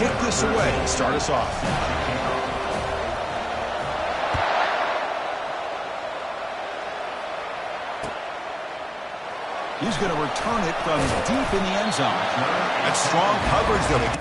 kick this away and start us off. He's going to return it from deep in the end zone. That's strong coverage, though.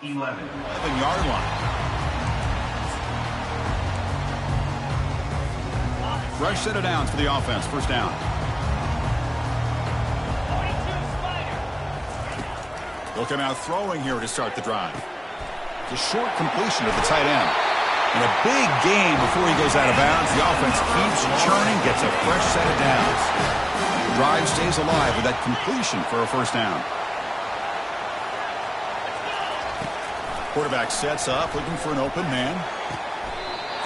Yard line. Fresh set of downs for the offense. First down. Looking out throwing here to start the drive. It's a short completion to the tight end. And a big gain before he goes out of bounds. The offense keeps churning, gets a fresh set of downs. The drive stays alive with that completion for a first down. Quarterback sets up, looking for an open man.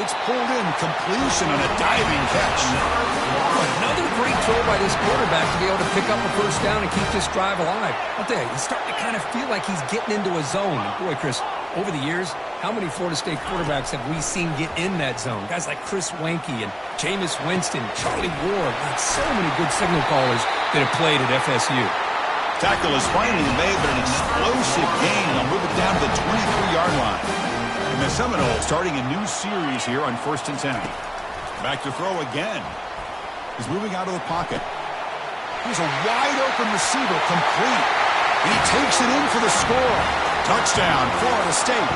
It's pulled in, completion on a diving catch. Another great throw by this quarterback to be able to pick up a first down and keep this drive alive. I'll tell you, he's starting to kind of feel like he's getting into a zone. Boy, Chris, over the years, how many Florida State quarterbacks have we seen get in that zone? Guys like Chris Weinke and Jameis Winston, Charlie Ward, like so many good signal callers that have played at FSU. Tackle is finally made, but an explosive gain. They'll move it down to the 23-yard line. And the Seminoles starting a new series here on 1st and 10. Back to throw again. He's moving out of the pocket. Here's a wide-open receiver, complete. And he takes it in for the score. Touchdown, Florida State.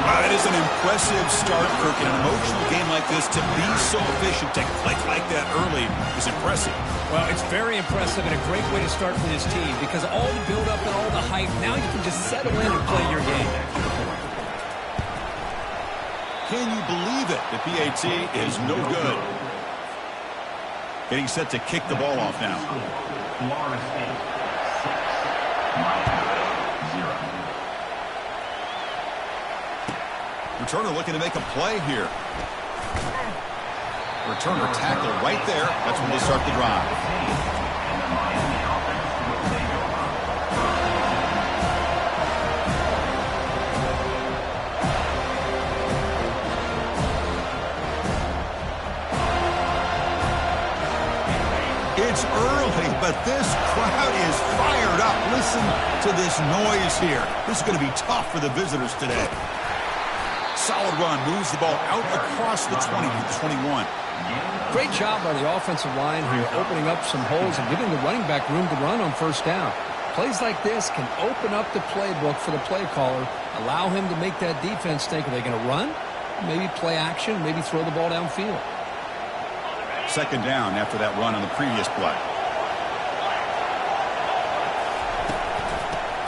Wow, that is an impressive start, Kirk. In an emotional game like this, to be so efficient, to click like that early is impressive. Well, it's very impressive and a great way to start for this team because all the build-up and all the hype, now you can just settle in and play your game. Can you believe it? The PAT is no good. Getting set to kick the ball off now. Florida State 6, Miami 0. Returner looking to make a play here. Returner tackle right there. That's when they start the drive. It's early, but this crowd is fired up. Listen to this noise here. This is going to be tough for the visitors today. Solid run, moves the ball out across the 20 to the 21. Great job by the offensive line here, opening up some holes and giving the running back room to run on first down. Plays like this can open up the playbook for the play caller, allow him to make that defense think, are they going to run? Maybe play action, maybe throw the ball downfield. Second down after that run on the previous play.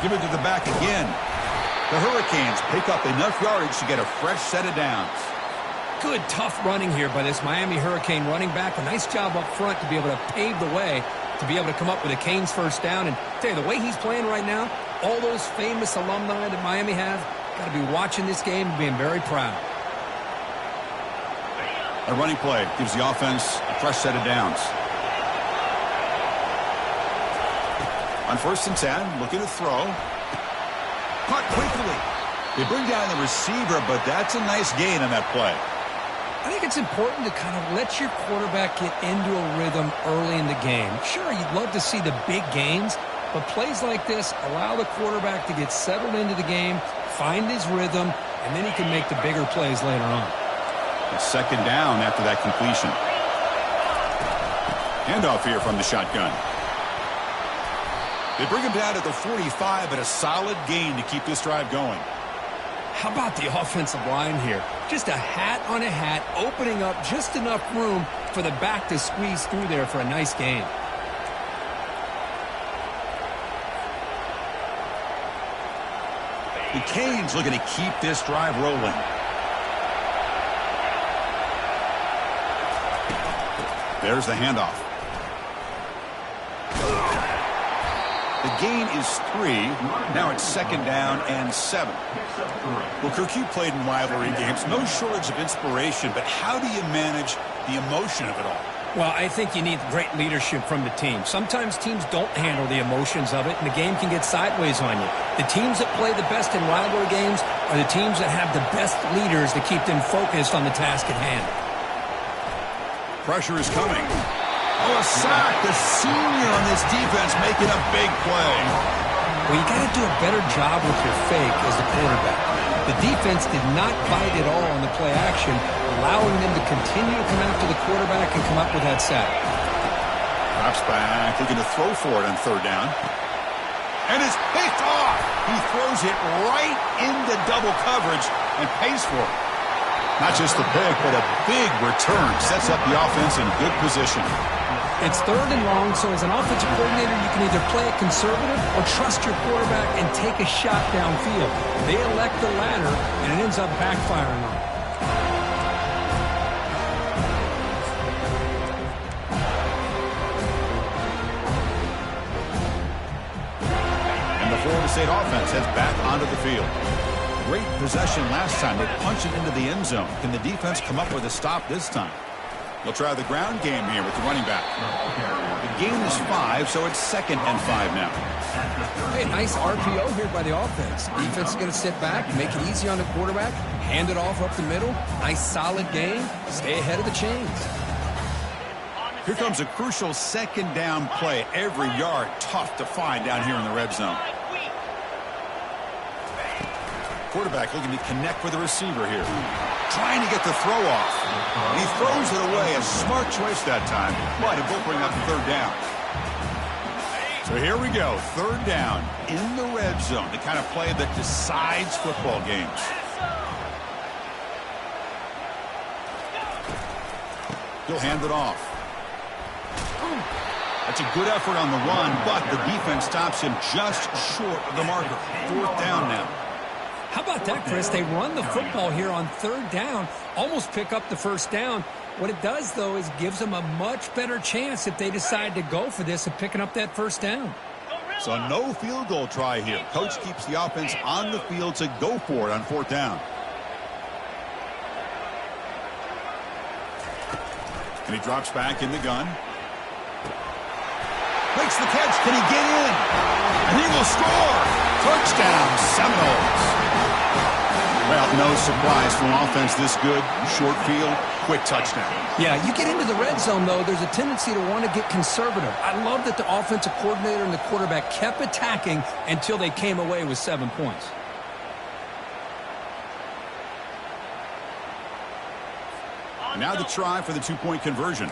Give it to the back again. The Hurricanes pick up enough yardage to get a fresh set of downs. Good, tough running here by this Miami Hurricane running back. A nice job up front to be able to pave the way to be able to come up with a Canes first down. And tell you, the way he's playing right now, all those famous alumni that Miami have, got to be watching this game and being very proud. A running play gives the offense a fresh set of downs. On 1st and 10, looking to throw. Caught quickly. They bring down the receiver, but that's a nice gain on that play. I think it's important to kind of let your quarterback get into a rhythm early in the game. Sure, you'd love to see the big gains, but plays like this allow the quarterback to get settled into the game, find his rhythm, and then he can make the bigger plays later on. It's second down after that completion. Handoff here from the shotgun. They bring him down at the 45, but a solid gain to keep this drive going. How about the offensive line here? Just a hat on a hat, opening up just enough room for the back to squeeze through there for a nice gain. The Canes looking to keep this drive rolling. There's the handoff. The gain is 3. Now it's 2nd down and 7. Well, Kirk, you played in rivalry games. No shortage of inspiration, but how do you manage the emotion of it all? Well, I think you need great leadership from the team. Sometimes teams don't handle the emotions of it, and the game can get sideways on you. The teams that play the best in rivalry games are the teams that have the best leaders to keep them focused on the task at hand. Pressure is coming. Oh, a sack. The senior on this defense making a big play. Well, you got to do a better job with your fake as the quarterback. The defense did not bite at all on the play action, allowing them to continue to come after the quarterback and come up with that sack. Drops back, looking to throw for it on 3rd down. And it's picked off. He throws it right into double coverage and pays for it. Not just the pick, but a big return. Sets up the offense in good position. It's 3rd and long, so as an offensive coordinator, you can either play it conservative or trust your quarterback and take a shot downfield. They elect the latter, and it ends up backfiring on them. And the Florida State offense heads back onto the field. Great possession last time. They punch it into the end zone. Can the defense come up with a stop this time? They'll try the ground game here with the running back. The gain is 5, so it's 2nd and 5 now. Hey, nice RPO here by the offense. Defense is going to sit back, make it easy on the quarterback, hand it off up the middle. Nice solid game. Stay ahead of the chains. Here comes a crucial 2nd down play. Every yard tough to find down here in the red zone. Quarterback looking to connect with the receiver here. Trying to get the throw off. He throws it away. A smart choice that time. But it will bring up 3rd down. So here we go. 3rd down in the red zone. The kind of play that decides football games. He'll hand it off. That's a good effort on the run, but the defense stops him just short of the marker. 4th down now. How about that, Chris? They run the football here on 3rd down, almost pick up the 1st down. What it does, though, is gives them a much better chance if they decide to go for this of picking up that 1st down. So no field goal try here. Coach keeps the offense on the field to go for it on 4th down. And he drops back in the gun. Makes the catch. Can he get in? And he will score. Touchdown, Seminoles. Well, no surprise from offense this good. Short field, quick touchdown. Yeah, you get into the red zone, though, there's a tendency to want to get conservative. I love that the offensive coordinator and the quarterback kept attacking until they came away with 7 points. Now the try for the 2-point conversion.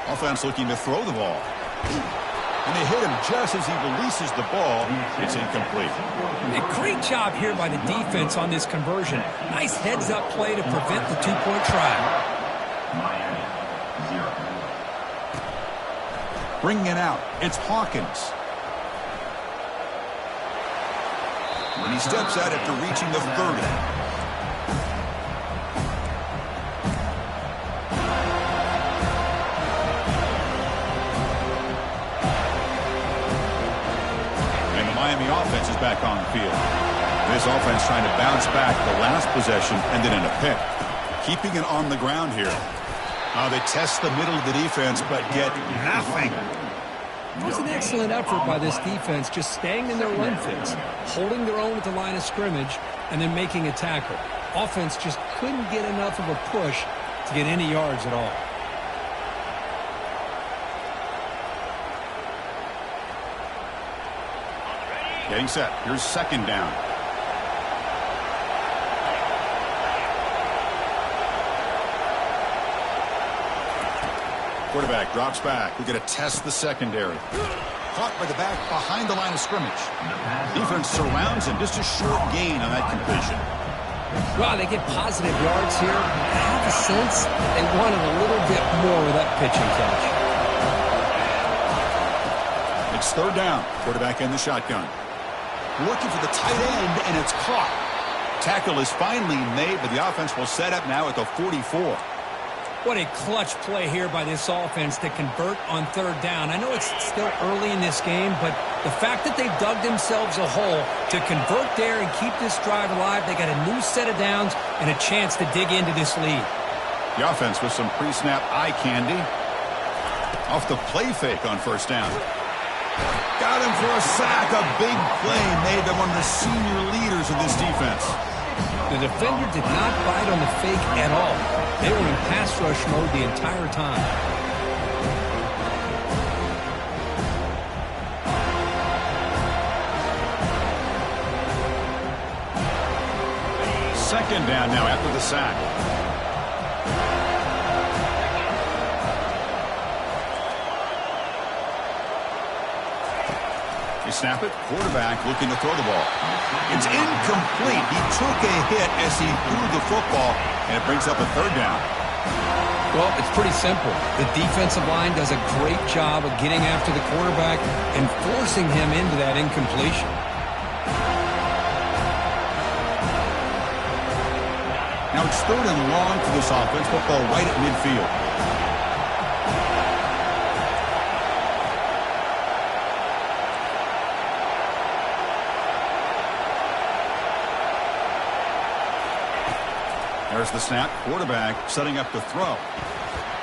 Offense looking to throw the ball. And they hit him just as he releases the ball. It's incomplete. A great job here by the defense on this conversion. Nice heads-up play to prevent the 2-point try. Bringing it out. It's Hawkins. When he steps out after reaching the 30. Miami offense is back on the field. This offense trying to bounce back the last possession and then in a pick. Keeping it on the ground here. They test the middle of the defense but get nothing. It was an excellent effort by this defense, just staying in their run fits, holding their own at the line of scrimmage, and then making a tackle. Offense just couldn't get enough of a push to get any yards at all. Getting set. Here's 2nd down. Quarterback drops back. We're going to test the secondary. Caught by the back behind the line of scrimmage. Defense surrounds him. Just a short gain on that completion. Wow, they get positive yards here. I have a sense they wanted a little bit more with that pitching catch. It's 3rd down. Quarterback in the shotgun. Looking for the tight end, and it's caught. Tackle is finally made, but the offense will set up now at the 44. What a clutch play here by this offense to convert on third down. I know it's still early in this game, but the fact that they've dug themselves a hole to convert there and keep this drive alive, they got a new set of downs and a chance to dig into this lead. The offense with some pre-snap eye candy. Off the play fake on first down. Got him for a sack. A big play made by one of the senior leaders of this defense. The defender did not bite on the fake at all. They were in pass rush mode the entire time. Second down now after the sack. They snap it. Quarterback looking to throw the ball. It's incomplete. He took a hit as he threw the football, and it brings up a third down. Well, it's pretty simple. The defensive line does a great job of getting after the quarterback and forcing him into that incompletion. Now it's third and long for this offense. Football right at midfield. There's the snap. Quarterback setting up the throw.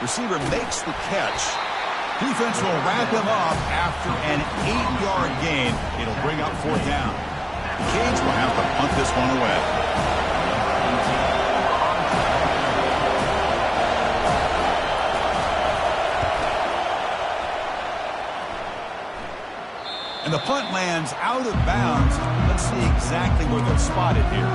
Receiver makes the catch. Defense will wrap him up after an 8-yard gain. It'll bring up fourth down. Canes will have to punt this one away. And the punt lands out of bounds. Let's see exactly where they're spotted here.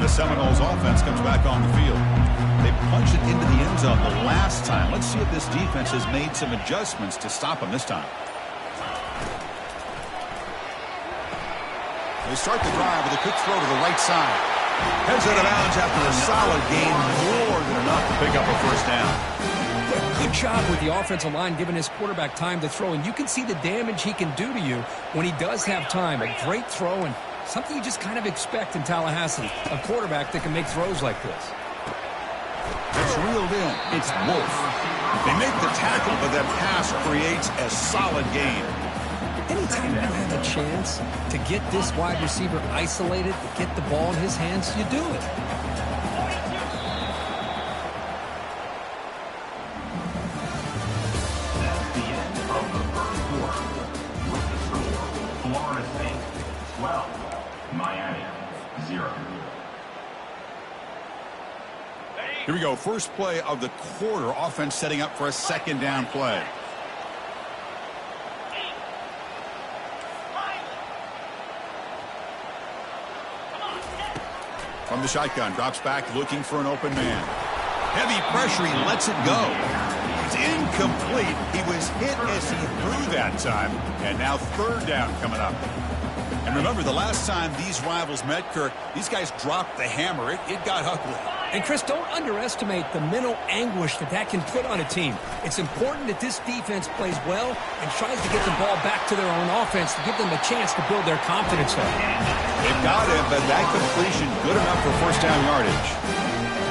The Seminoles offense comes back on the field. They punched it into the end zone the last time. Let's see if this defense has made some adjustments to stop them this time. They start the drive with a quick throw to the right side. Heads out of bounds after a solid gain, more than enough to pick up a first down. Good job with the offensive line giving his quarterback time to throw, and you can see the damage he can do to you when he does have time. A great throw and something you just kind of expect in Tallahassee, a quarterback that can make throws like this. It's reeled in. It's Wolf. They make the tackle, but that pass creates a solid gain. Anytime you have a chance to get this wide receiver isolated, to get the ball in his hands, you do it. That's the end of the first quarter. With the score, Florida State 12. Miami 0. Here we go. First play of the quarter. Offense setting up for a second down play. From the shotgun. Drops back looking for an open man. Heavy pressure. He lets it go. It's incomplete. He was hit as he threw that time. And now third down coming up. And remember, the last time these rivals met, Kirk, these guys dropped the hammer. It got ugly. And, Chris, don't underestimate the mental anguish that can put on a team. It's important that this defense plays well and tries to get the ball back to their own offense to give them a chance to build their confidence up. They've got it, but that completion good enough for first down yardage.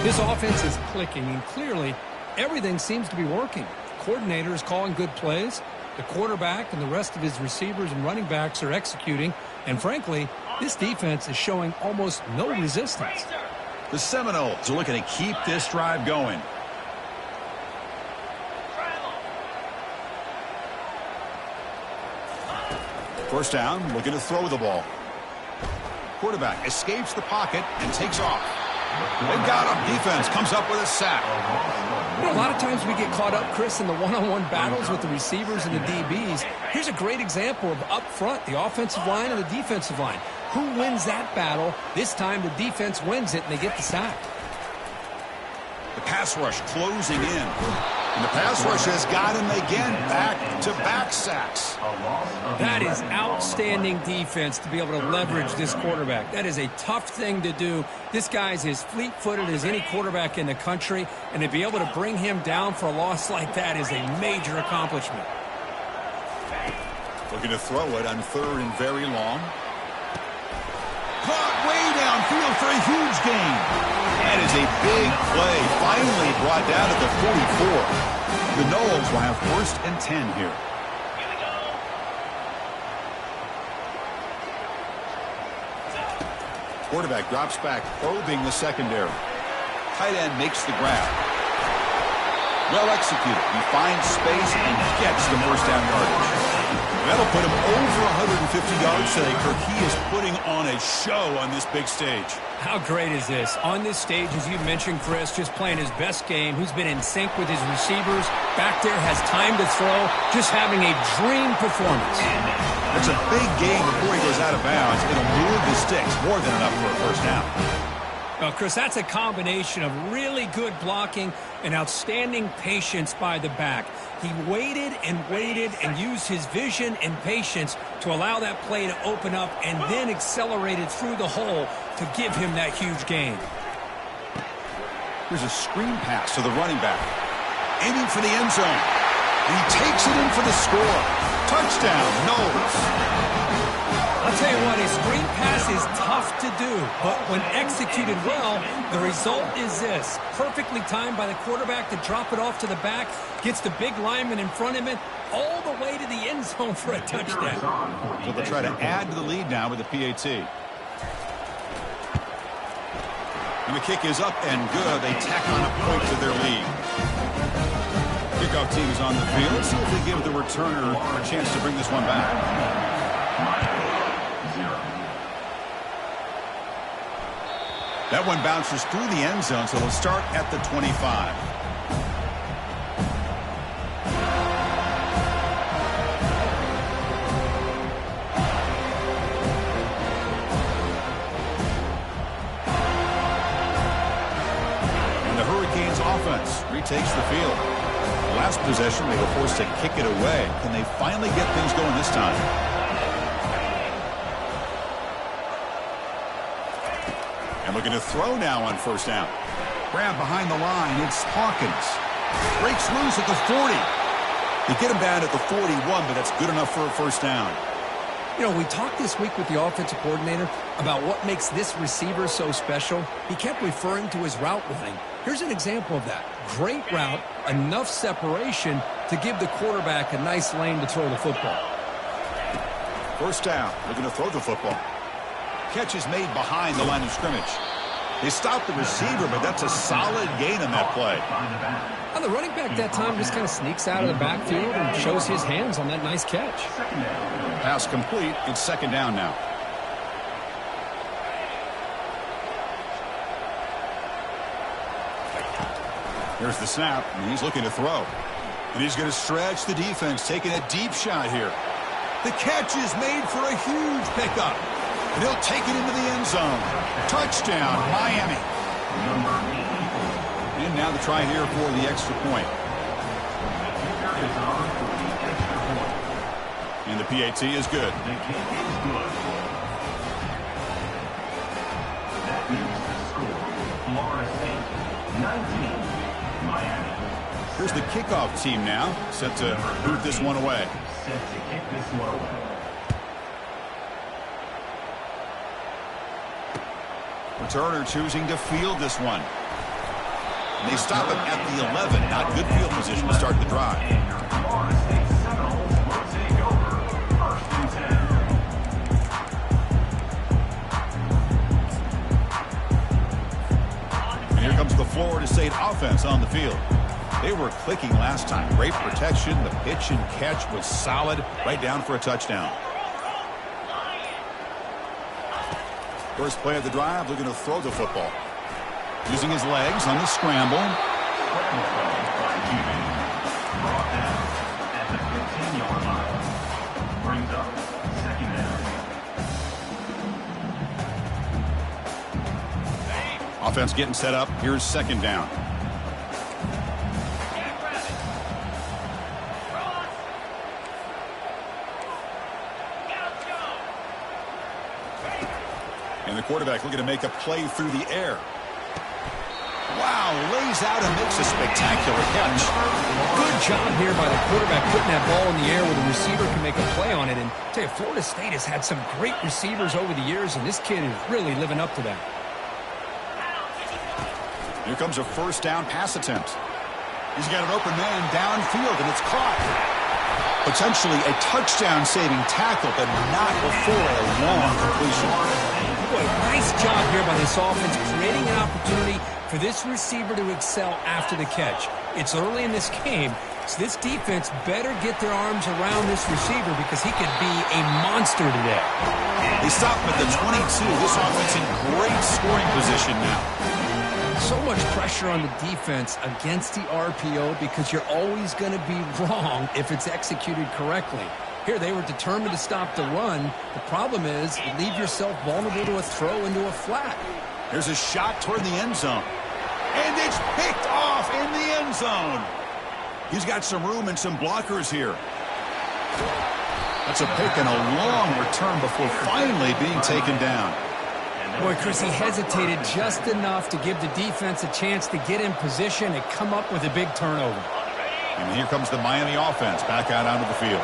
This offense is clicking, and clearly everything seems to be working. The coordinator is calling good plays. The quarterback and the rest of his receivers and running backs are executing. And frankly, this defense is showing almost no resistance. The Seminoles are looking to keep this drive going. First down, looking to throw the ball. Quarterback escapes the pocket and takes off. They've got him. Defense comes up with a sack. You know, a lot of times we get caught up, Chris, in the one-on-one battles with the receivers and the DBs. Here's a great example of up front, the offensive line and the defensive line. Who wins that battle? This time the defense wins it, and they get the sack. The pass rush closing in. And the pass rush has got him again. Back-to-back sacks. That is outstanding defense to be able to leverage this quarterback. That is a tough thing to do. This guy's as fleet-footed as any quarterback in the country, and to be able to bring him down for a loss like that is a major accomplishment. Looking to throw it on 3rd and very long. Caught way downfield for a huge gain. That is a big play. Finally brought down at the 44. The Noles will have 1st and 10 here. Quarterback drops back, probing the secondary. Tight end makes the grab. Well executed. He finds space and gets the 1st down yardage. That'll put him over 150 yards today, Kirk. He is putting on a show on this big stage. How great is this? On this stage, as you mentioned, Chris, just playing his best game. He's been in sync with his receivers. Back there, has time to throw. Just having a dream performance. It's a big game before he goes out of bounds. It'll move the sticks. More than enough for a 1st down. Well, Chris, that's a combination of really good blocking and outstanding patience by the back. He waited and used his vision and patience to allow that play to open up and then accelerated through the hole to give him that huge gain. Here's a screen pass to the running back. Aiming for the end zone. He takes it in for the score. Touchdown, Noles. I'll tell you what, a screen pass is tough to do, but when executed well, the result is this. Perfectly timed by the quarterback to drop it off to the back, gets the big lineman in front of him, all the way to the end zone for a touchdown. So they'll try to add to the lead now with the PAT. And the kick is up and good. They tack on a point to their lead. Kickoff team is on the field. Let's see if they give the returner a chance to bring this one back. That one bounces through the end zone, so they'll start at the 25. And the Hurricanes offense retakes the field. Last possession, they were forced to kick it away. Can they finally get things going this time? And looking to throw now on 1st down. Grab behind the line. It's Hawkins. Breaks loose at the 40. They get him down at the 41, but that's good enough for a 1st down. You know, we talked this week with the offensive coordinator about what makes this receiver so special. He kept referring to his route running. Here's an example of that. Great route, enough separation to give the quarterback a nice lane to throw the football. 1st down. Looking to throw the football. Catch is made behind the line of scrimmage. They stop the receiver, but that's a solid gain on that play. Well, the running back that time just kind of sneaks out of the backfield and shows his hands on that nice catch. Pass complete. It's 2nd down now. Here's the snap, and he's looking to throw. And he's going to stretch the defense, taking a deep shot here. The catch is made for a huge pickup. And he'll take it into the end zone. Touchdown, Miami. And now the try here for the extra point. And the PAT is good. That is the score. Florida State 19, Miami. Here's the kickoff team now, set to boot this one away. Set to kick this one away. Returner choosing to field this one. And they stop him at the 11. Not good field position to start the drive. And here comes the Florida State offense on the field. They were clicking last time. Great protection. The pitch and catch was solid. Right down for a touchdown. First play of the drive, looking to throw the football. Using his legs on the scramble. Brought down at the 15-yard line. Brings up 2nd down. Offense getting set up. Here's 2nd down. And the quarterback looking to make a play through the air. Wow, lays out and makes a spectacular catch. Good job here by the quarterback putting that ball in the air where the receiver can make a play on it. And I tell you, Florida State has had some great receivers over the years, and this kid is really living up to that. Here comes a first down pass attempt. He's got an open man downfield, and it's caught. Potentially a touchdown-saving tackle, but not before a long completion. Boy, nice job here by this offense, creating an opportunity for this receiver to excel after the catch. It's early in this game, so this defense better get their arms around this receiver because he could be a monster today. They stop him at the 22. This offense in great scoring position now. So much pressure on the defense against the RPO because you're always going to be wrong if it's executed correctly. Here, they were determined to stop the run. The problem is you leave yourself vulnerable to a throw into a flat. There's a shot toward the end zone. And it's picked off in the end zone. He's got some room and some blockers here. That's a pick and a long return before finally being taken down. Boy, Chris, he hesitated just enough to give the defense a chance to get in position and come up with a big turnover. And here comes the Miami offense back out onto the field.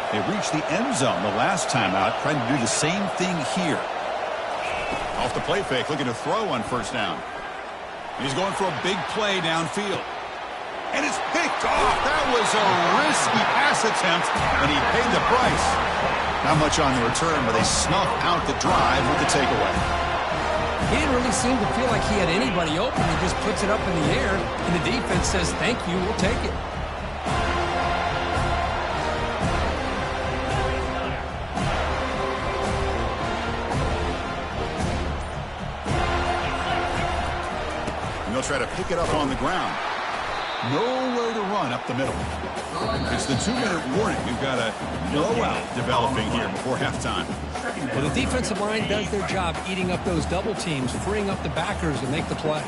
They reached the end zone the last time out, trying to do the same thing here. Off the play fake, looking to throw on first down. He's going for a big play downfield. And it's picked off. That was a risky pass attempt, and he paid the price. Not much on the return, but they snuff out the drive with the takeaway. He didn't really seem to feel like he had anybody open. He just puts it up in the air, and the defense says, thank you, we'll take it. And they'll try to pick it up on the ground. Nowhere to run up the middle. It's the 2-minute warning. We've got a blowout developing here before halftime. Well, the defensive line does their job eating up those double teams, freeing up the backers to make the play.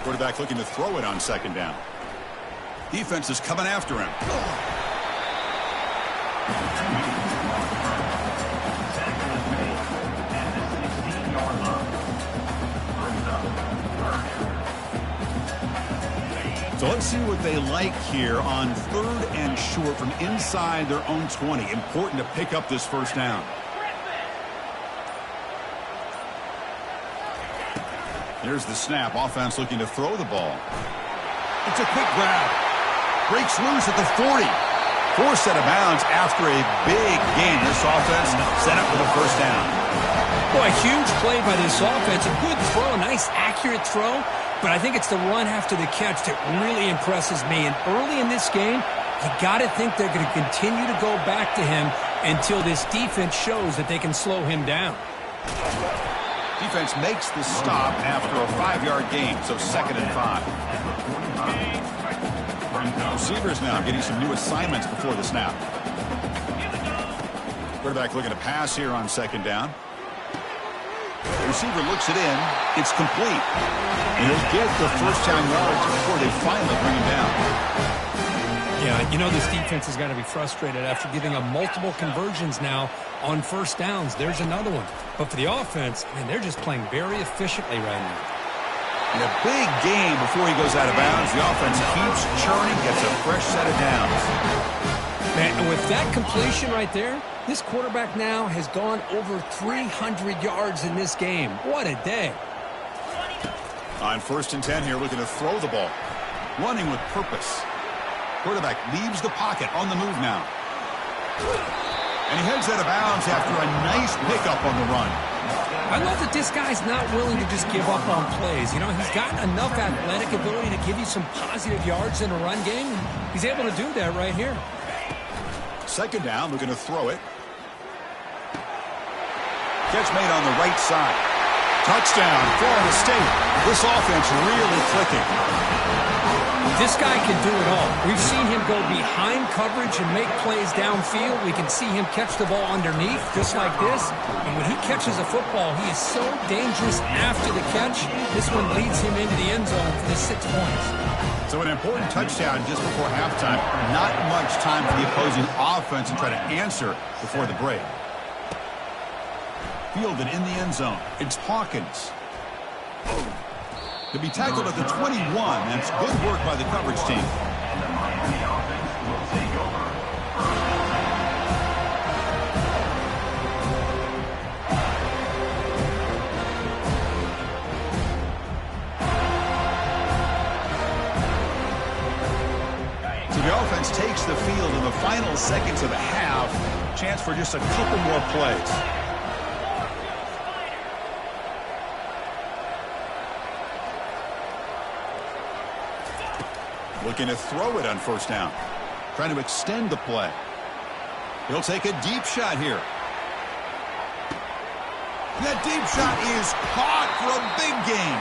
Quarterback looking to throw it on second down. Defense is coming after him. So let's see what they like here on 3rd and short from inside their own 20. Important to pick up this first down. Here's the snap. Offense looking to throw the ball. It's a quick grab. Breaks loose at the 40. Forced out of bounds after a big gain. This offense set up for the first down. Boy, a huge play by this offense. A good throw, a nice accurate throw. But I think it's the run after the catch that really impresses me. And early in this game, you got to think they're going to continue to go back to him until this defense shows that they can slow him down. Defense makes the stop after a 5-yard gain, so 2nd and 5. Receivers now getting some new assignments before the snap. Quarterback looking to pass here on 2nd down. The receiver looks it in. It's complete. And he'll get the first down yards before they finally bring him down. Yeah, you know this defense has got to be frustrated after giving up multiple conversions now on first downs. There's another one. But for the offense, man, they're just playing very efficiently right now. And a big game before he goes out of bounds. The offense keeps churning, gets a fresh set of downs. Man, and with that completion right there, this quarterback now has gone over 300 yards in this game. What a day. On 1st and 10 here, looking to throw the ball. Running with purpose. Quarterback leaves the pocket on the move now. And he heads out of bounds after a nice pickup on the run. I love that this guy's not willing to just give up on plays. You know, he's got enough athletic ability to give you some positive yards in a run game. He's able to do that right here. 2nd down, looking to throw it. Catch made on the right side. Touchdown, Florida State. This offense really clicking. This guy can do it all. We've seen him go behind coverage and make plays downfield. We can see him catch the ball underneath, just like this. And when he catches a football, he is so dangerous after the catch. This one leads him into the end zone for the 6 points. So an important touchdown just before halftime. Not much time for the opposing offense to try to answer before the break. Fielded in the end zone. It's Hawkins. To be tackled at the 21. That's good work by the coverage team. And the Miami offense will take over. So the offense takes the field in the final seconds of the half. Chance for just a couple more plays. Looking to throw it on first down. Trying to extend the play. He'll take a deep shot here. That deep shot is caught for a big gain.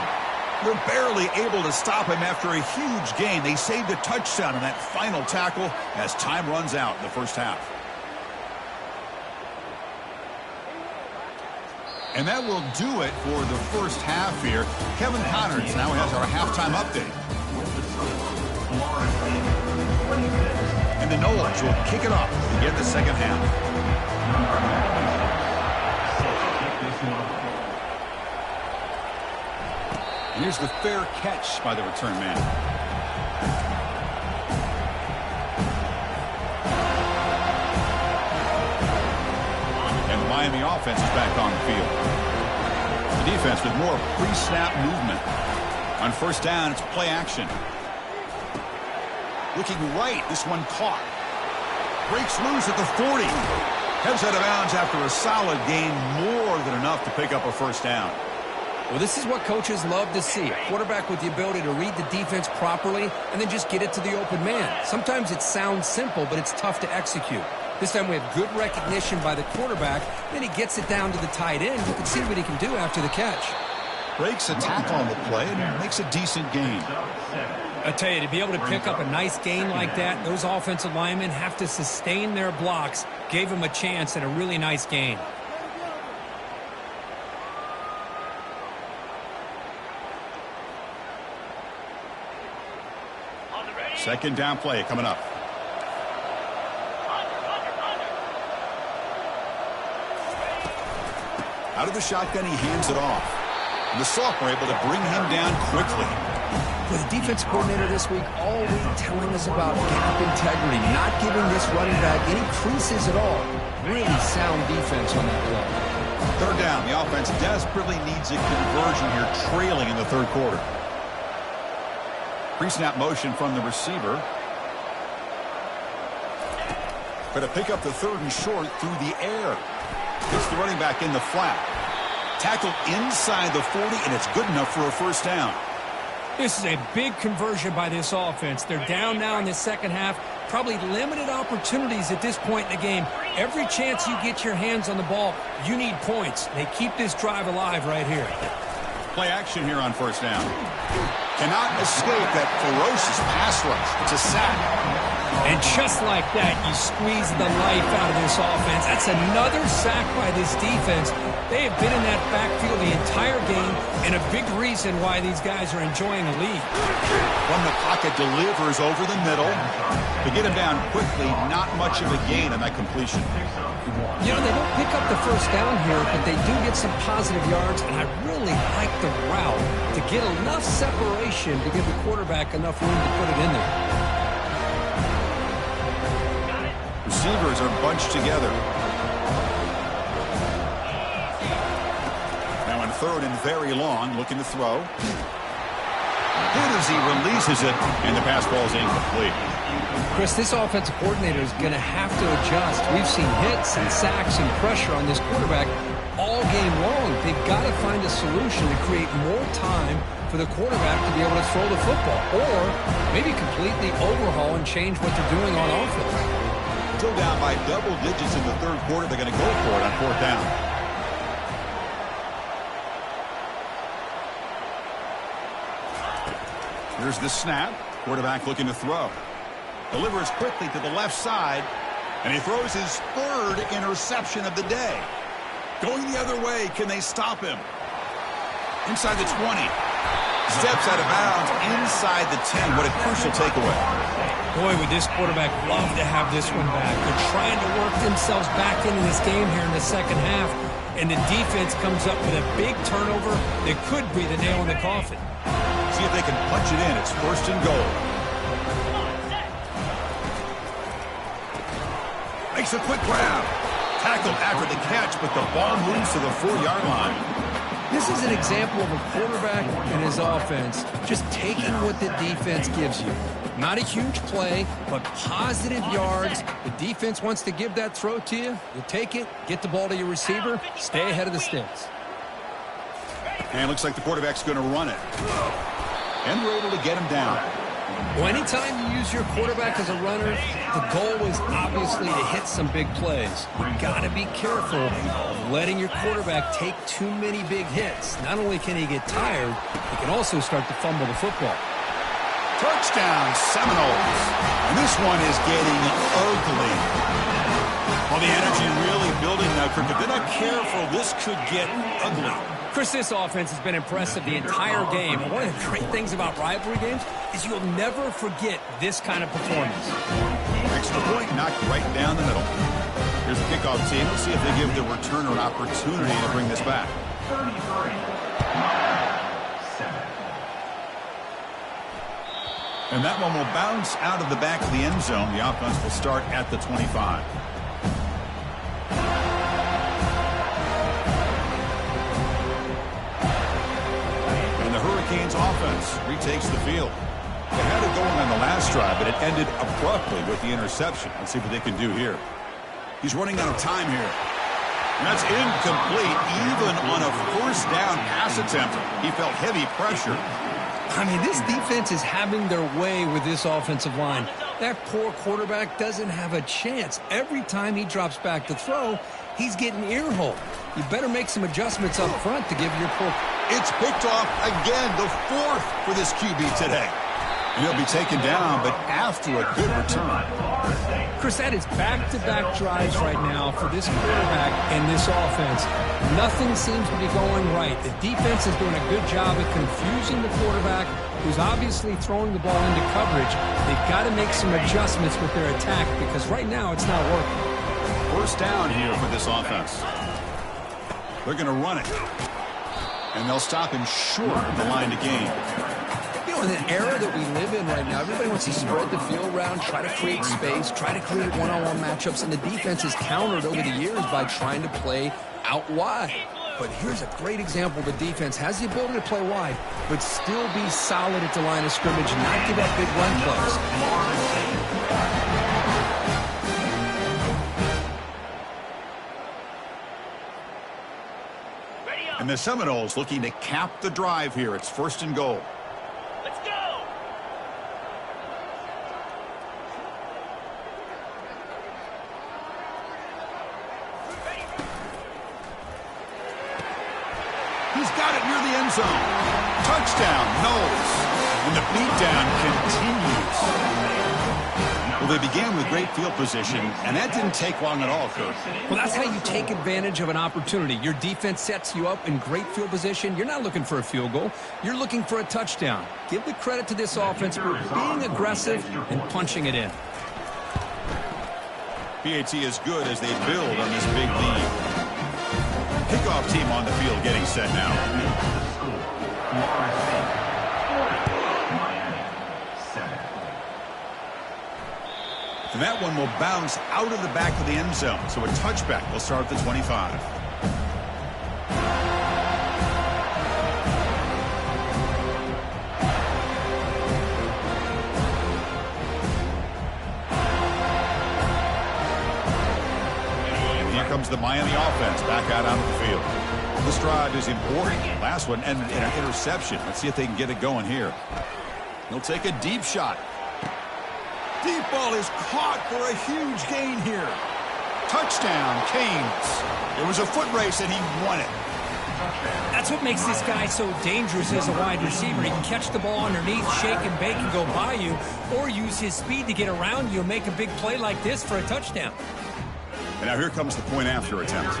They're barely able to stop him after a huge gain. They saved a touchdown in that final tackle as time runs out in the first half. And that will do it for the first half here. Kevin Connors now has our halftime update. And the Noles will kick it off to get the second half. And here's the fair catch by the return man. And the Miami offense is back on the field. The defense with more pre-snap movement. On first down, it's play action. Looking right, this one caught. Breaks loose at the 40. Heads out of bounds after a solid gain, more than enough to pick up a first down. Well, this is what coaches love to see. A quarterback with the ability to read the defense properly and then just get it to the open man. Sometimes it sounds simple, but it's tough to execute. This time we have good recognition by the quarterback. Then he gets it down to the tight end. You can see what he can do after the catch. Breaks a tackle on the play and makes a decent gain. I tell you, to be able to pick up a nice gain like that, those offensive linemen have to sustain their blocks. Gave him a chance at a really nice gain. Second down play coming up. Out of the shotgun, he hands it off. And the sophomore able to bring him down quickly. Well, the defense coordinator this week all week telling us about gap integrity, not giving this running back any creases at all. Really sound defense on that play. Third down. The offense desperately needs a conversion here, trailing in the third quarter. Pre-snap motion from the receiver. But to pick up the third and short through the air. Gets the running back in the flat. Tackled inside the 40, and it's good enough for a first down. This is a big conversion by this offense. They're down now in the second half. Probably limited opportunities at this point in the game. Every chance you get your hands on the ball, you need points. They keep this drive alive right here. Play action here on first down. Cannot escape that ferocious pass rush. It's a sack. And just like that, you squeeze the life out of this offense. That's another sack by this defense. They have been in that backfield the entire game, and a big reason why these guys are enjoying the lead. From the pocket, delivers over the middle. To get him down quickly, not much of a gain on that completion. You know, they don't pick up the first down here, but they do get some positive yards, and I really like the route to get enough separation to give the quarterback enough room to put it in there. Receivers are bunched together. Now in third and very long, looking to throw. Good as he releases it, and the pass ball is incomplete. Chris, this offensive coordinator is going to have to adjust. We've seen hits and sacks and pressure on this quarterback all game long. They've got to find a solution to create more time for the quarterback to be able to throw the football, or maybe completely overhaul and change what they're doing on offense. Still down by double digits in the third quarter. They're going to go for it on fourth down. Here's the snap. Quarterback looking to throw. Delivers quickly to the left side, and he throws his third interception of the day. Going the other way, can they stop him? Inside the 20. Steps out of bounds inside the 10. What a crucial takeaway. Boy, would this quarterback love to have this one back. They're trying to work themselves back into this game here in the second half, and the defense comes up with a big turnover that could be the nail in the coffin. See if they can punch it in. It's 1st and goal. Makes a quick grab. Tackled after the catch, but the ball moves to the 4-yard line. This is an example of a quarterback and his offense just taking what the defense gives you. Not a huge play, but positive yards. The defense wants to give that throw to you. You take it, get the ball to your receiver, stay ahead of the sticks. And it looks like the quarterback's going to run it. And we're able to get him down. Well, anytime you use your quarterback as a runner, the goal is obviously to hit some big plays. You've got to be careful of letting your quarterback take too many big hits. Not only can he get tired, he can also start to fumble the football. Touchdown, Seminoles. And this one is getting ugly. Well, the energy really building now, Kirk. If they're not careful, this could get ugly. Chris, this offense has been impressive the entire game. And one of the great things about rivalry games is you'll never forget this kind of performance. Extra point knocked right down the middle. Here's the kickoff team. Let's see if they give the returner an opportunity to bring this back. 33. And that one will bounce out of the back of the end zone. The offense will start at the 25. Hurricanes offense retakes the field. They had it going on the last drive, but it ended abruptly with the interception. Let's see what they can do here. He's running out of time here. And that's incomplete, even on a 1st down pass attempt. He felt heavy pressure. I mean, this defense is having their way with this offensive line. That poor quarterback doesn't have a chance. Every time he drops back to throw, he's getting ear-holed. You better make some adjustments up front to give your poor... It's picked off again, the 4th for this QB today. And he'll be taken down, but after a good return. Chris, that is back-to-back drives right now for this quarterback and this offense. Nothing seems to be going right. The defense is doing a good job at confusing the quarterback, who's obviously throwing the ball into coverage. They've got to make some adjustments with their attack because right now it's not working. 1st down here for this offense. They're going to run it. And they'll stop him short of the line to gain. You know, in the era that we live in right now, everybody wants to spread the field around, try to create space, try to create one-on-one matchups, and the defense is countered over the years by trying to play out wide. But here's a great example. The defense has the ability to play wide, but still be solid at the line of scrimmage, not give up big run plays. And the Seminoles looking to cap the drive here. It's 1st and goal. Let's go! He's got it near the end zone. Touchdown, Knowles. And the beatdown continues. Well, they began with great field position, and that didn't take long at all, Kirk. Well, that's how you take advantage of an opportunity. Your defense sets you up in great field position. You're not looking for a field goal. You're looking for a touchdown. Give the credit to this offense for being aggressive and punching it in. PAT is good as they build on this big lead. Kickoff team on the field getting set now. And that one will bounce out of the back of the end zone. So a touchback will start at the 25. And here comes the Miami offense back out onto the field. This drive is important. Last one ended in an interception. Let's see if they can get it going here. They'll take a deep shot. Deep ball is caught for a huge gain here. Touchdown, Canes. It was a foot race, and he won it. That's what makes this guy so dangerous as a wide receiver. He can catch the ball underneath, shake and bake, and go by you, or use his speed to get around you and make a big play like this for a touchdown. And now here comes the point after attempt.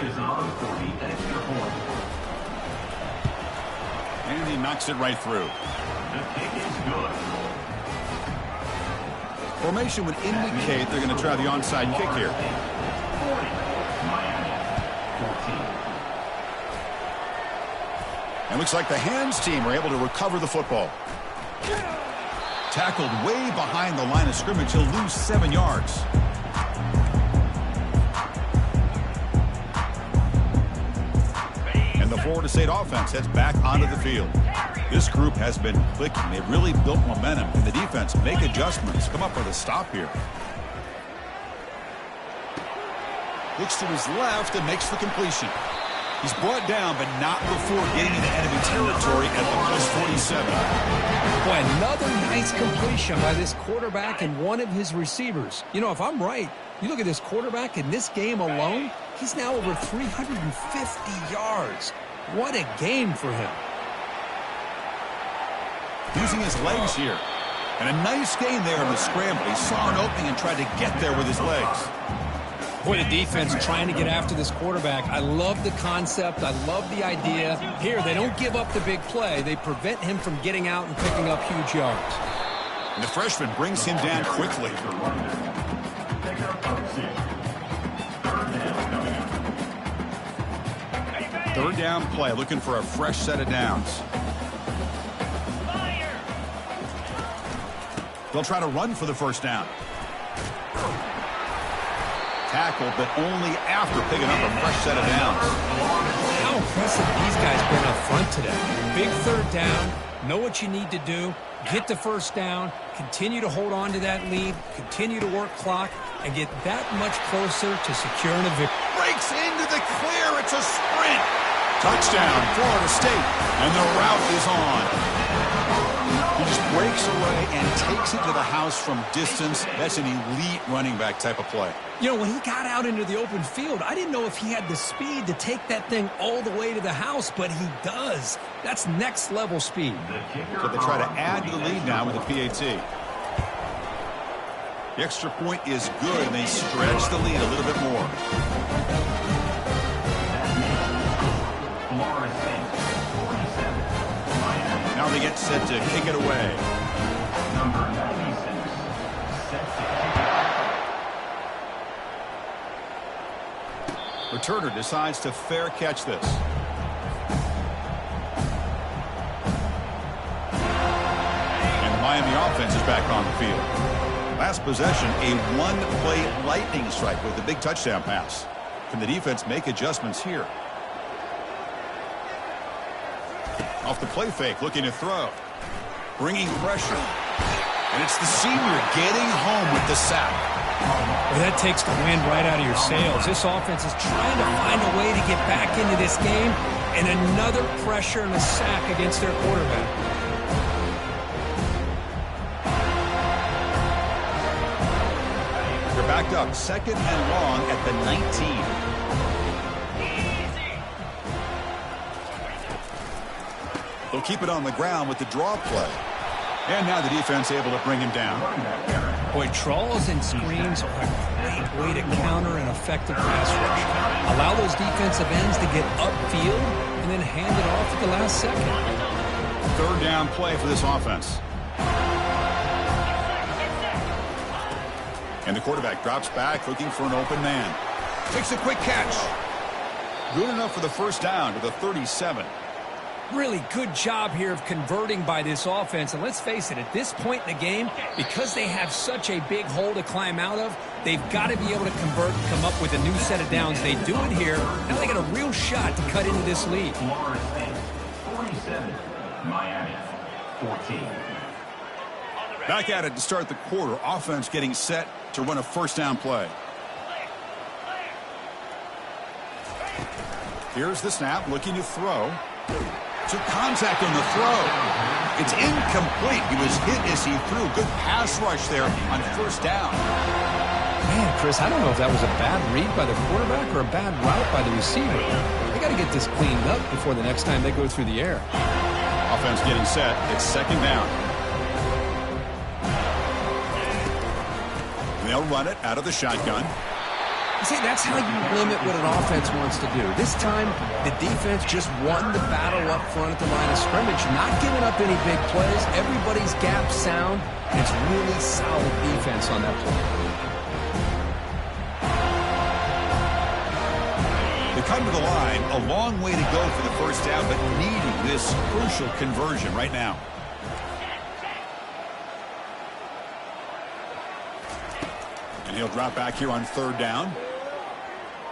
And he knocks it right through. The kick is good. Formation would indicate they're going to try the onside kick here. 40. Miami. 14. And looks like the hands team are able to recover the football. Tackled way behind the line of scrimmage. He'll lose 7 yards. And the Florida State offense heads back onto the field. This group has been clicking. They've really built momentum. And the defense make adjustments. Come up with a stop here. Looks to his left and makes the completion. He's brought down, but not before getting into enemy territory at the +47. Boy, another nice completion by this quarterback and one of his receivers. You know, if I'm right, you look at this quarterback in this game alone, he's now over 350 yards. What a game for him. Using his legs here. And a nice gain there in the scramble. He saw an opening and tried to get there with his legs. Boy, the defense trying to get after this quarterback. I love the concept. I love the idea. Here, they don't give up the big play. They prevent him from getting out and picking up huge yards. And the freshman brings him down quickly. Third down play, looking for a fresh set of downs. They'll try to run for the first down. Tackled, but only after picking up a fresh set of downs. How impressive these guys been up front today. Big third down, know what you need to do, get the first down, continue to hold on to that lead, continue to work clock, and get that much closer to securing a victory. Breaks into the clear. It's a sprint. Touchdown, Florida State. And the route is on. He just breaks away and takes it to the house from distance. That's an elite running back type of play. You know, when he got out into the open field, I didn't know if he had the speed to take that thing all the way to the house, but he does. That's next level speed. So they try to add to the lead now with a PAT. The extra point is good, and they stretch the lead a little bit more. Now they get set to kick it away. Number 96, set to kick it. Returner decides to fair catch this. And the Miami offense is back on the field. Last possession, a one-play lightning strike with a big touchdown pass. Can the defense make adjustments here? Off the play fake, looking to throw. Bringing pressure. And it's the senior getting home with the sack. Well, that takes the wind right out of your sails. This offense is trying to find a way to get back into this game, and another pressure and a sack against their quarterback. They're backed up, second and long at the 19. They'll keep it on the ground with the draw play. And now the defense able to bring him down. Boy, draws and screens are a great way to counter an effective pass rush. Allow those defensive ends to get upfield and then hand it off at the last second. Third down play for this offense. And the quarterback drops back looking for an open man. Takes a quick catch. Good enough for the first down to the 37. Really good job here of converting by this offense. And let's face it, at this point in the game, because they have such a big hole to climb out of, they've got to be able to convert and come up with a new set of downs. They do it here. Now they got a real shot to cut into this lead. Florida State, 47. Miami, 14. Back at it to start the quarter. Offense getting set to run a first down play. Here's the snap, looking to throw. Took contact on the throw. It's incomplete. He was hit as he threw. Good pass rush there on first down. Man, Chris, I don't know if that was a bad read by the quarterback or a bad route by the receiver. They got to get this cleaned up before the next time they go through the air. Offense getting set. It's second down. And they'll run it out of the shotgun. See, that's how you limit what an offense wants to do. This time, the defense just won the battle up front at the line of scrimmage, not giving up any big plays. Everybody's gap sound. It's really solid defense on that play. They come to the line, a long way to go for the first down, but needing this crucial conversion right now. And he'll drop back here on third down.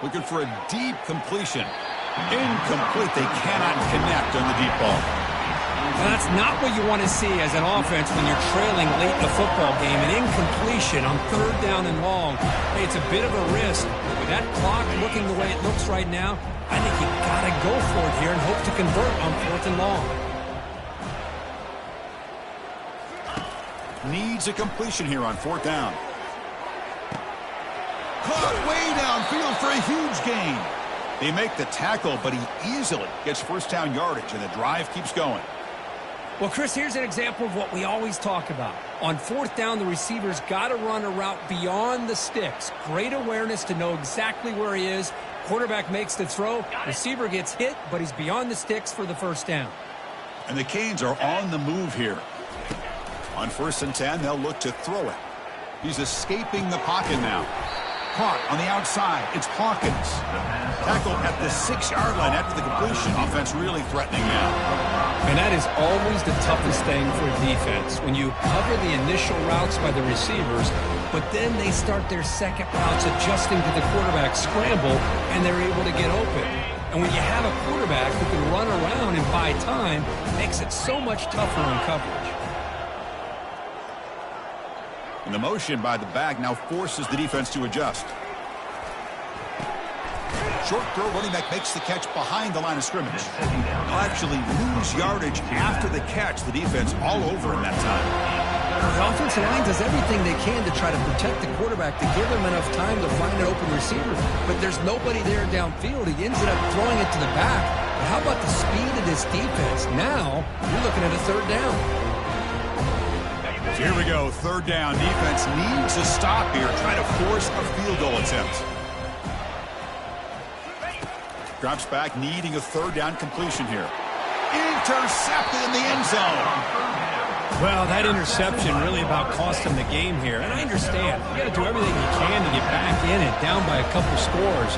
Looking for a deep completion. Incomplete. They cannot connect on the deep ball. Well, that's not what you want to see as an offense when you're trailing late in the football game. An incompletion on third down and long. Hey, it's a bit of a risk. With that clock looking the way it looks right now, I think you've got to go for it here and hope to convert on fourth and long. Needs a completion here on fourth down. Caught way downfield for a huge gain. They make the tackle, but he easily gets first down yardage, and the drive keeps going. Well, Chris, here's an example of what we always talk about. On fourth down, the receiver's got to run a route beyond the sticks. Great awareness to know exactly where he is. Quarterback makes the throw. Receiver gets hit, but he's beyond the sticks for the first down. And the Canes are on the move here. On 1st and 10, they'll look to throw it. He's escaping the pocket now. Caught on the outside. It's Hawkins. Tackle at the 6-yard line after the completion. Offense really threatening now. And that is always the toughest thing for a defense. When you cover the initial routes by the receivers, but then they start their second routes adjusting to the quarterback scramble, and they're able to get open. And when you have a quarterback who can run around and buy time, it makes it so much tougher in coverage. And the motion by the back now forces the defense to adjust. Short throw, running back makes the catch behind the line of scrimmage. They'll actually lose yardage after the catch. The defense all over in that time. The offensive line does everything they can to try to protect the quarterback, to give him enough time to find an open receiver. But there's nobody there downfield. He ends up throwing it to the back. But how about the speed of this defense? Now, you're looking at a third down. So here we go, third down. Defense needs a stop here, trying to force a field goal attempt. Drops back, needing a third down completion here. Intercepted in the end zone. Well, that interception really about cost him the game here. And I understand. You got to do everything you can to get back in it, down by a couple scores.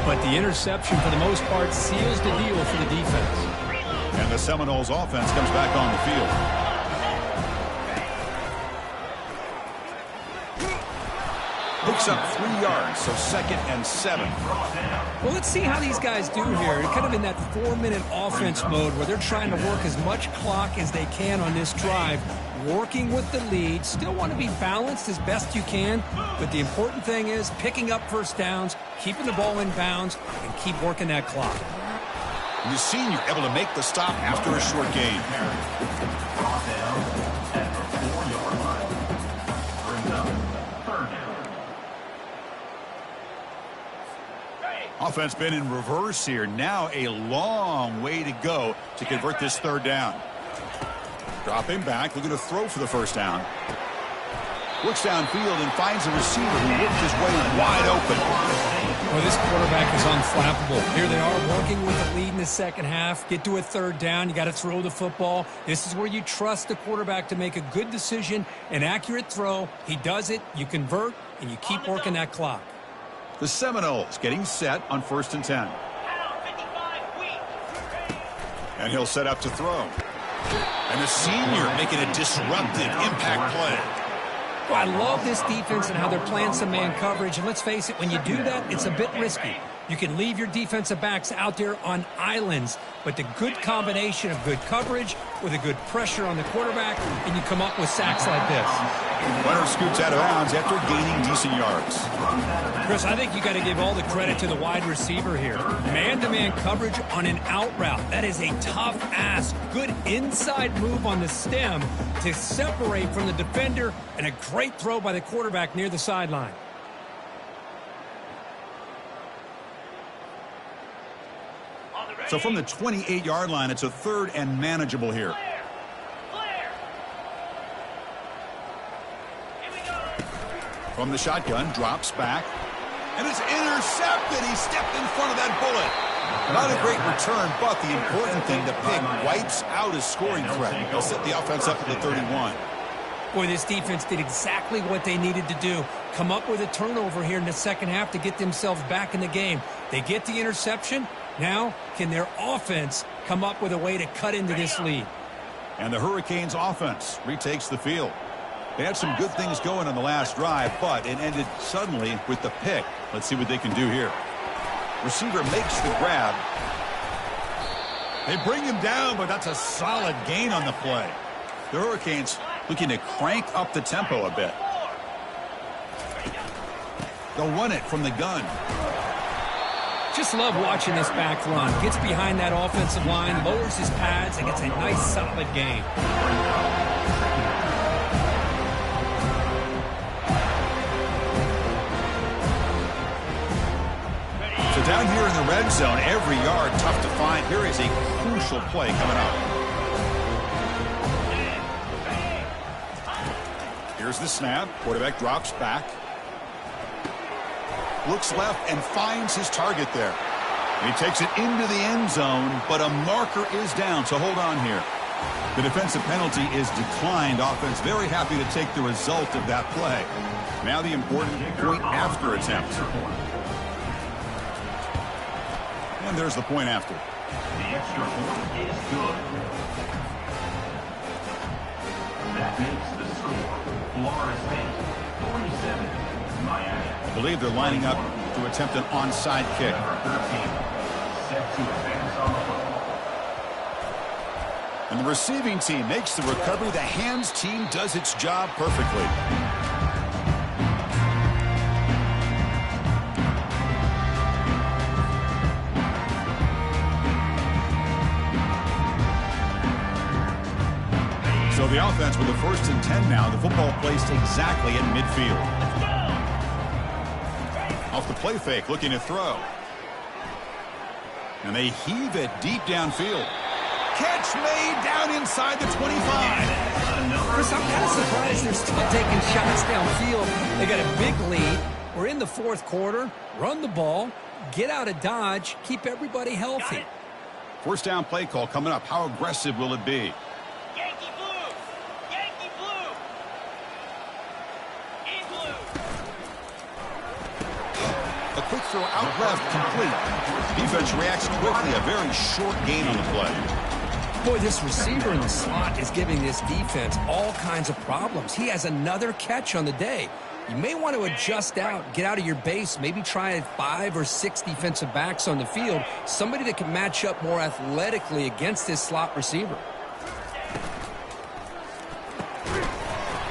But the interception, for the most part, seals the deal for the defense. And the Seminoles offense comes back on the field. Picks up 3 yards, so 2nd and 7. Well, let's see how these guys do here. Kind of in that 4-minute offense mode where they're trying to work as much clock as they can on this drive, working with the lead. Still want to be balanced as best you can, but the important thing is picking up first downs, keeping the ball in bounds, and keep working that clock. The senior able to make the stop after a short gain. Offense been in reverse here. Now a long way to go to convert this third down. Dropping back, looking to throw for the first down. Looks downfield and finds a receiver who worked his way wide open. Well, this quarterback is unflappable. Here they are working with the lead in the second half. Get to a third down. You got to throw the football. This is where you trust the quarterback to make a good decision, an accurate throw. He does it, you convert, and you keep working that clock. The Seminoles getting set on 1st and 10. And he'll set up to throw. And the senior making a disruptive impact play. Well, I love this defense and how they're playing some man coverage. And let's face it, when you do that, it's a bit risky. You can leave your defensive backs out there on islands, but the good combination of good coverage with a good pressure on the quarterback, and you come up with sacks like this. Runner scoots out of bounds after gaining decent yards. Chris, I think you got to give all the credit to the wide receiver here. Man-to-man coverage on an out route. That is a tough ask. Good inside move on the stem to separate from the defender, and a great throw by the quarterback near the sideline. So from the 28-yard line, it's a third and manageable here. From the shotgun, drops back. And it's intercepted. He stepped in front of that bullet. Not a great return, but the important thing, the pick wipes out his scoring threat. He'll set the offense up at the 31. Boy, this defense did exactly what they needed to do. Come up with a turnover here in the second half to get themselves back in the game. They get the interception. Now, can their offense come up with a way to cut into this lead? And the Hurricanes offense retakes the field. They had some good things going on the last drive, but it ended suddenly with the pick. Let's see what they can do here. Receiver makes the grab. They bring him down, but that's a solid gain on the play. The Hurricanes looking to crank up the tempo a bit. They'll run it from the gun. Just love watching this back run. Gets behind that offensive line, lowers his pads, and gets a nice solid gain. So down here in the red zone, every yard tough to find. Here is a crucial play coming up. Here's the snap. Quarterback drops back. Looks left and finds his target there. And he takes it into the end zone, but a marker is down, so hold on here. The defensive penalty is declined. Offense very happy to take the result of that play. Now the important point after attempt. And there's the point after. The extra point is good. That makes the score. Florida State 47, Miami. I believe they're lining up to attempt an onside kick. Number 13, set to advance on the football. And the receiving team makes the recovery. The hands team does its job perfectly. So the offense with the 1st and 10 now. The football placed exactly at midfield. Off the play fake, looking to throw. And they heave it deep downfield. Catch made down inside the 25. Chris, I'm kind of surprised they're still taking shots downfield. They got a big lead. We're in the 4th quarter. Run the ball. Get out of Dodge. Keep everybody healthy. 1st down play call coming up. How aggressive will it be? A quick throw out left, complete. Defense reacts quickly. A very short gain on the play. Boy, this receiver in the slot is giving this defense all kinds of problems. He has another catch on the day. You may want to adjust out, get out of your base, maybe try 5 or 6 defensive backs on the field, somebody that can match up more athletically against this slot receiver.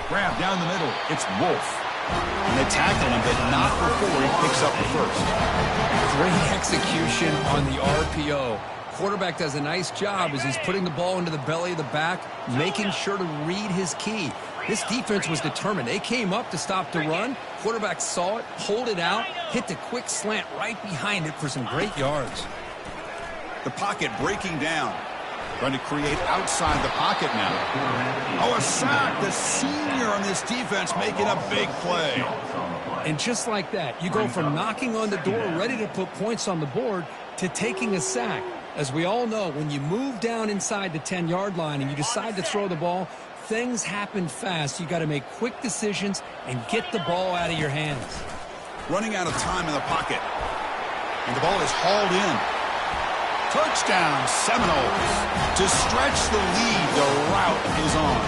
Grab down the middle. It's Wolf. And they tackle him, but not before he picks up the 1st. Great execution on the RPO. Quarterback does a nice job as he's putting the ball into the belly of the back, making sure to read his key. This defense was determined. They came up to stop the run. Quarterback saw it, pulled it out, hit the quick slant right behind it for some great yards. The pocket breaking down. Trying to create outside the pocket now. Oh, a sack. The senior on this defense making a big play. And just like that, you go from knocking on the door, ready to put points on the board, to taking a sack. As we all know, when you move down inside the 10-yard line and you decide to throw the ball, things happen fast. You got to make quick decisions and get the ball out of your hands. Running out of time in the pocket. And the ball is hauled in. Touchdown, Seminoles. To stretch the lead, the route is on.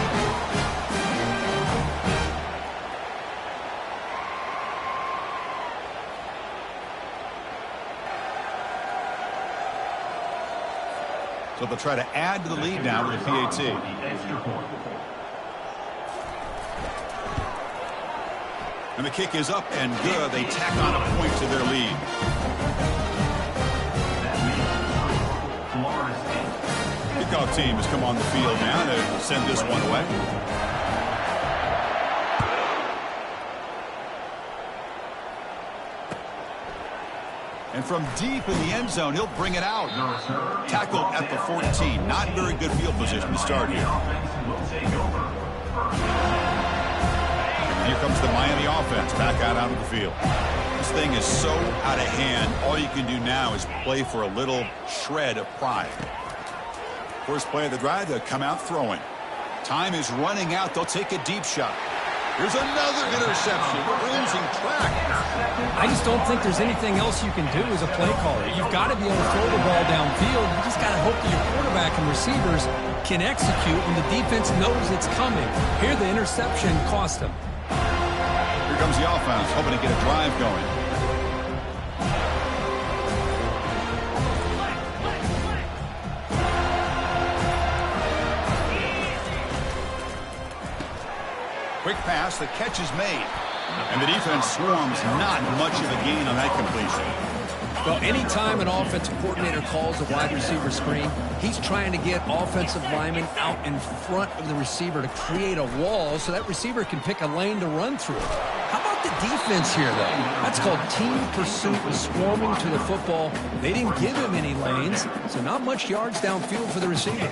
So they'll try to add to the lead now with the PAT. And the kick is up and good. They tack on a point to their lead. Kickoff team has come on the field now to send this one away. And from deep in the end zone, he'll bring it out. Tackled at the 14. Not very good field position to start here. And here comes the Miami offense back out onto the field. This thing is so out of hand, all you can do now is play for a little shred of pride. First play of the drive, they'll come out throwing. Time is running out. They'll take a deep shot. Here's another interception. Losing track. I just don't think there's anything else you can do as a play caller. You've got to be able to throw the ball downfield. You just got to hope that your quarterback and receivers can execute when the defense knows it's coming. Here, the interception cost them. Here comes the offense, hoping to get a drive going. Quick pass, the catch is made. And the defense swarms, not much of a gain on that completion. Well, anytime an offensive coordinator calls a wide receiver screen, he's trying to get offensive linemen out in front of the receiver to create a wall so that receiver can pick a lane to run through. How about the defense here, though? That's called team pursuit and swarming to the football. They didn't give him any lanes, so not much yards downfield for the receiver.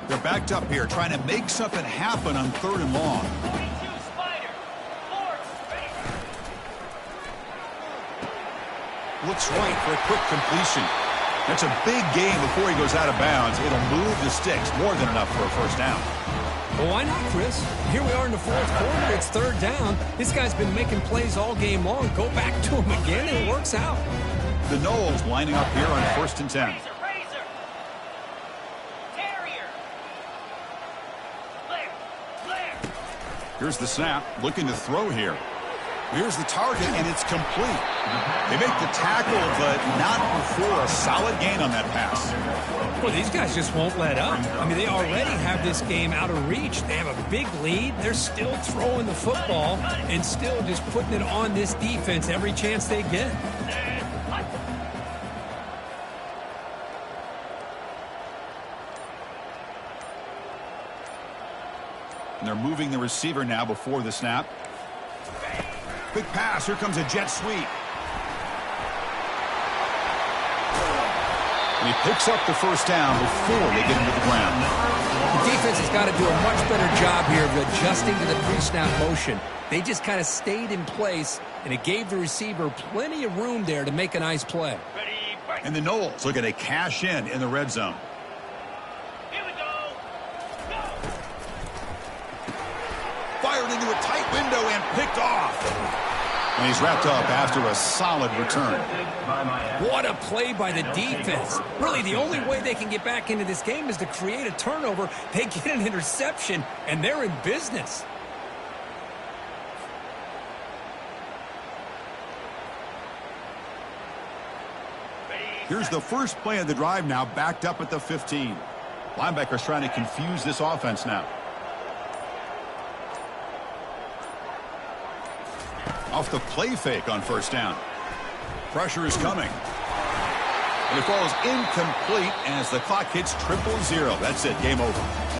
They're backed up here, trying to make something happen on 3rd and long. Looks right for a quick completion. That's a big gain before he goes out of bounds. It'll move the sticks, more than enough for a first down. Well, why not, Chris? Here we are in the 4th quarter. It's 3rd down. This guy's been making plays all game long. Go back to him again, and it works out. The Knowles lining up here on 1st and 10. Here's the snap, looking to throw here. Here's the target, and it's complete. They make the tackle, but not before a solid gain on that pass. Well, these guys just won't let up. I mean, they already have this game out of reach. They have a big lead. They're still throwing the football and still just putting it on this defense every chance they get. And they're moving the receiver now before the snap. Quick pass. Here comes a jet sweep. And he picks up the first down before they get him to the ground. The defense has got to do a much better job here of adjusting to the pre-snap motion. They just kind of stayed in place, and it gave the receiver plenty of room there to make a nice play. And the Knowles looking to cash in the red zone. Fired into a tight window and picked off. And he's wrapped up after a solid return. What a play by the defense. Really, the only way they can get back into this game is to create a turnover. They get an interception, and they're in business. Here's the first play of the drive now, backed up at the 15. Linebackers trying to confuse this offense now. Off the play fake on first down. Pressure is coming. And it falls incomplete as the clock hits 000. That's it. Game over.